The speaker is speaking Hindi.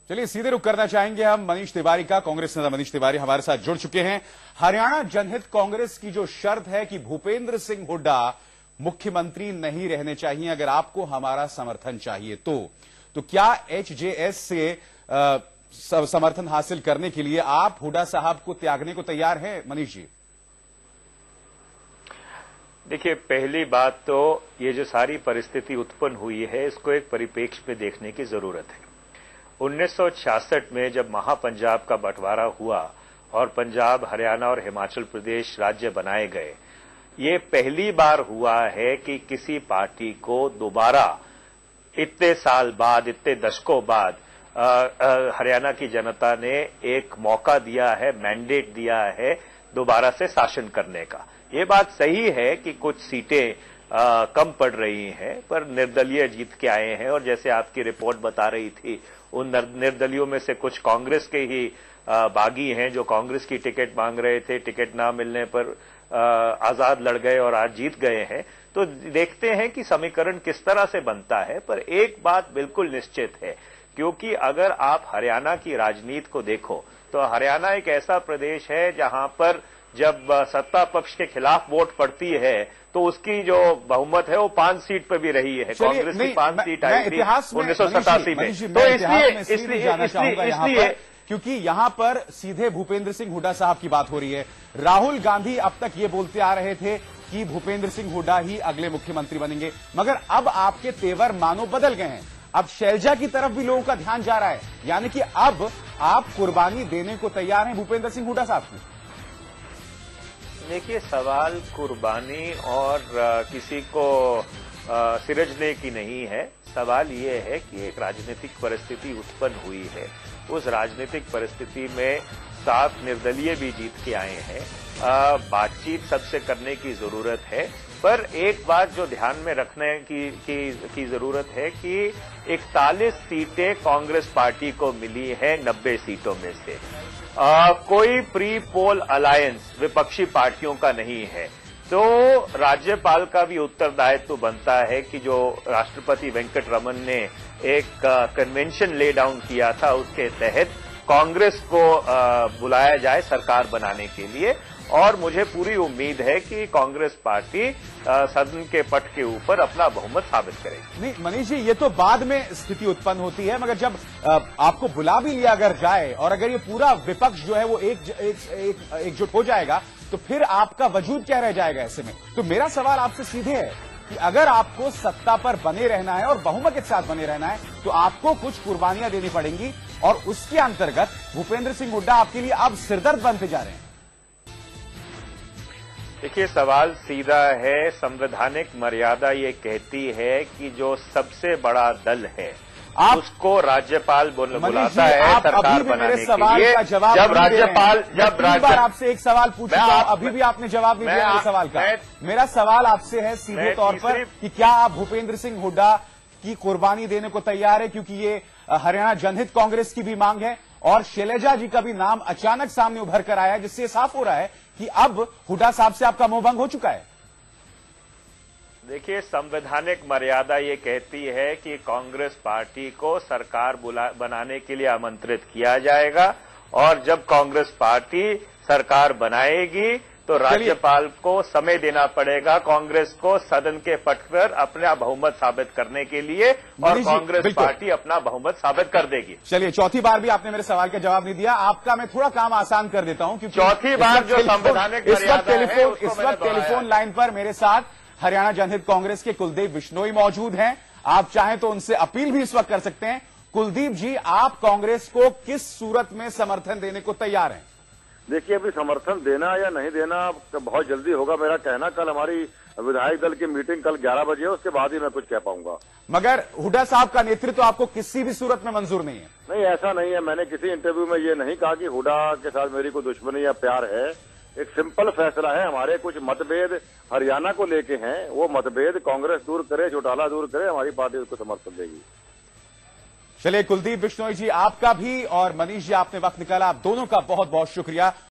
चलिए सीधे रुख करना चाहेंगे हम मनीष तिवारी का। कांग्रेस नेता मनीष तिवारी हमारे साथ जुड़ चुके हैं। हरियाणा जनहित कांग्रेस की जो शर्त है कि भूपेंद्र सिंह हुड्डा मुख्यमंत्री नहीं रहने चाहिए, अगर आपको हमारा समर्थन चाहिए तो क्या एचजेएस से समर्थन हासिल करने के लिए आप हुड्डा साहब को त्यागने को तैयार हैं मनीष जी? देखिए, पहली बात तो ये जो सारी परिस्थिति उत्पन्न हुई है इसको एक परिप्रेक्ष्य में देखने की जरूरत है। 1966 में जब महापंजाब का बंटवारा हुआ और पंजाब, हरियाणा और हिमाचल प्रदेश राज्य बनाए गए, ये पहली बार हुआ है कि किसी पार्टी को दोबारा इतने साल बाद, इतने दशकों बाद हरियाणा की जनता ने एक मौका दिया है, मैंडेट दिया है दोबारा से शासन करने का। ये बात सही है कि कुछ सीटें कम पड़ रही हैं, पर निर्दलीय जीत के आए हैं और जैसे आपकी रिपोर्ट बता रही थी, उन निर्दलियों में से कुछ कांग्रेस के ही बागी हैं जो कांग्रेस की टिकट मांग रहे थे, टिकट ना मिलने पर आजाद लड़ गए और आज जीत गए हैं। तो देखते हैं कि समीकरण किस तरह से बनता है। पर एक बात बिल्कुल निश्चित है, क्योंकि अगर आप हरियाणा की राजनीति को देखो तो हरियाणा एक ऐसा प्रदेश है जहां पर जब सत्ता पक्ष के खिलाफ वोट पड़ती है तो उसकी जो बहुमत है वो 5 सीट पर भी रही है। कांग्रेस की 5 सीट आई थी 1987 में। तो इसलिए क्योंकि यहां पर सीधे भूपेंद्र सिंह हुड्डा साहब की बात हो रही है। राहुल गांधी अब तक ये बोलते आ रहे थे कि भूपेंद्र सिंह हुड्डा ही अगले मुख्यमंत्री बनेंगे, मगर अब आपके तेवर मानो बदल गए हैं। अब शैलजा की तरफ भी लोगों का ध्यान जा रहा है, यानी कि अब आप कुर्बानी देने को तैयार हैं भूपेंद्र सिंह हुड्डा साहब की। देखिए, सवाल कुर्बानी और किसी को सिरजने की नहीं है। सवाल ये है कि एक राजनीतिक परिस्थिति उत्पन्न हुई है, उस राजनीतिक परिस्थिति में 7 निर्दलीय भी जीत के आए हैं। बातचीत सबसे करने की जरूरत है, पर एक बात जो ध्यान में रखने की जरूरत है कि 41 सीटें कांग्रेस पार्टी को मिली है 90 सीटों में से। कोई प्री पोल अलायंस विपक्षी पार्टियों का नहीं है। तो राज्यपाल का भी उत्तरदायित्व बनता है कि जो राष्ट्रपति वेंकट रमन ने एक कन्वेंशन ले डाउन किया था, उसके तहत कांग्रेस को बुलाया जाए सरकार बनाने के लिए। और मुझे पूरी उम्मीद है कि कांग्रेस पार्टी सदन के पट के ऊपर अपना बहुमत साबित करेगी। नहीं मनीष जी, ये तो बाद में स्थिति उत्पन्न होती है, मगर जब आपको बुला भी लिया अगर जाए और अगर ये पूरा विपक्ष जो है वो एकजुट हो जाएगा तो फिर आपका वजूद क्या रह जाएगा ऐसे में? तो मेरा सवाल आपसे सीधे है कि अगर आपको सत्ता पर बने रहना है और बहुमत के साथ बने रहना है तो आपको कुछ कुर्बानियां देनी पड़ेंगी, और उसके अंतर्गत भूपेंद्र सिंह हुड्डा आपके लिए अब सिरदर्द बनते जा रहे हैं। देखिए, सवाल सीधा है। संवैधानिक मर्यादा ये कहती है कि जो सबसे बड़ा दल है उसको राज्यपाल बुलाता है सरकार बनाने के लिए। जब राज्यपाल बार आपसे एक सवाल पूछा, अभी भी आपने जवाब नहीं दिया मेरे सवाल का। मेरा सवाल आपसे है सीधे तौर पर कि क्या आप भूपेंद्र सिंह हुड्डा की कुर्बानी देने को तैयार है, क्योंकि ये हरियाणा जनहित कांग्रेस की भी मांग है और शैलजा जी का भी नाम अचानक सामने उभर कर आया है, जिससे साफ हो रहा है कि अब हुड्डा साहब से आपका मोहभंग हो चुका है। देखिए, संवैधानिक मर्यादा ये कहती है कि कांग्रेस पार्टी को सरकार बनाने के लिए आमंत्रित किया जाएगा, और जब कांग्रेस पार्टी सरकार बनाएगी तो राज्यपाल को समय देना पड़ेगा कांग्रेस को सदन के पट पर अपना बहुमत साबित करने के लिए, और कांग्रेस पार्टी अपना बहुमत साबित कर देगी। चलिए, चौथी बार भी आपने मेरे सवाल का जवाब नहीं दिया। आपका मैं थोड़ा काम आसान कर देता हूं, क्योंकि चौथी बार जो संवैधानिक इस वक्त टेलीफोन लाइन पर मेरे साथ हरियाणा जनहित कांग्रेस के कुलदीप बिश्नोई मौजूद हैं। आप चाहें तो उनसे अपील भी इस वक्त कर सकते हैं। कुलदीप जी, आप कांग्रेस को किस सूरत में समर्थन देने को तैयार हैं? देखिए, अभी समर्थन देना या नहीं देना बहुत जल्दी होगा। मेरा कहना, कल हमारी विधायक दल की मीटिंग कल 11 बजे है, उसके बाद ही मैं कुछ कह पाऊंगा। मगर हुड्डा साहब का नेतृत्व आपको किसी भी सूरत में मंजूर नहीं है? नहीं, ऐसा नहीं है। मैंने किसी इंटरव्यू में ये नहीं कहा कि हुड्डा के साथ मेरी कोई दुश्मनी या प्यार है। एक सिंपल फैसला है, हमारे कुछ मतभेद हरियाणा को लेके हैं, वो मतभेद कांग्रेस दूर करे, चौटाला दूर करे, हमारी पार्टी उसको समर्थन देगी। चलिए, कुलदीप बिश्नोई जी आपका भी और मनीष जी आपने वक्त निकाला, आप दोनों का बहुत बहुत शुक्रिया।